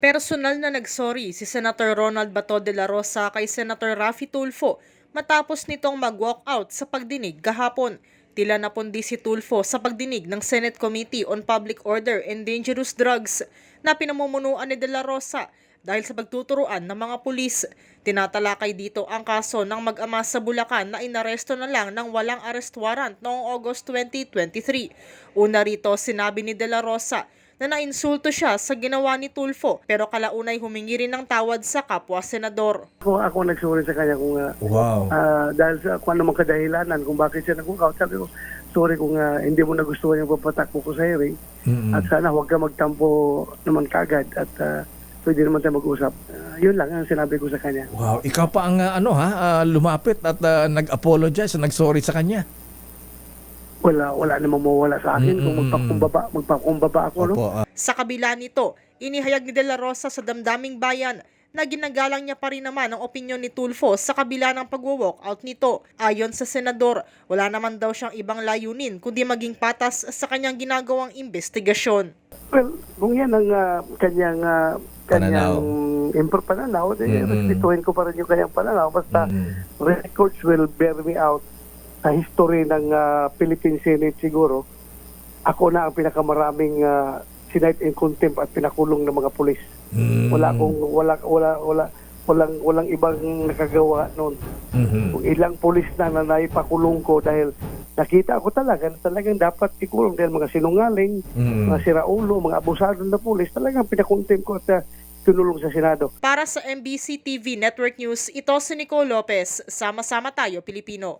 Personal na nagsorry si Senator Ronald Bato de la Rosa kay Senator Raffy Tulfo matapos nitong mag-walkout sa pagdinig kahapon. Tila napundi si Tulfo sa pagdinig ng Senate Committee on Public Order and Dangerous Drugs na pinamumunuan ni de la Rosa dahil sa pagtuturuan ng mga pulis. Tinatalakay dito ang kaso ng mag-ama sa Bulacan na inaresto na lang ng walang arrest warrant noong August 2023. Una rito, sinabi ni de la Rosa na nainsulto siya sa ginawa ni Tulfo pero kalaunay humingi rin ng tawad sa kapwa senador. Ako nagsorry sa kanya kung dahil sa kung ano mang kadahilanan kung bakit siya nag-walkout. Sabi ko, sorry kung hindi mo nagustuhan yung papatakbo ko sa hearing. At sana huwag ka magtampo naman kagad at pwede naman tayo mag-usap. Yun lang ang sinabi ko sa kanya. Wow, ikaw pa ang lumapit at nag-apologize, nag-sorry sa kanya. Wala namang mawala sa akin kung magpakumbaba ako. Opo, No? Sa kabila nito, inihayag ni de la Rosa sa damdaming bayan na ginagalang niya pa rin naman ang opinyon ni Tulfo sa kabila ng pag-walkout nito. Ayon sa senador, wala naman daw siyang ibang layunin kundi maging patas sa kanyang ginagawang investigasyon. Well, kung yan ang kanyang pananaw, respetuhin ko pa rin yung kanyang pananaw. Basta records will bear me out sa history ng Philippine Senate siguro. Ako na ang pinakamaraming sinight in contempt at pinakulong ng mga pulis. Walang ibang nakagawa noon. Kung ilang pulis na naipakulong ko dahil nakita ko talagang dapat ikulong dahil mga sinungaling, mga siraulo, mga abusado na pulis, talagang pinakontempt ko at kinulong sa Senado. Para sa MBC TV Network News, ito si Nicole Lopez. Sama-sama tayo, Pilipino.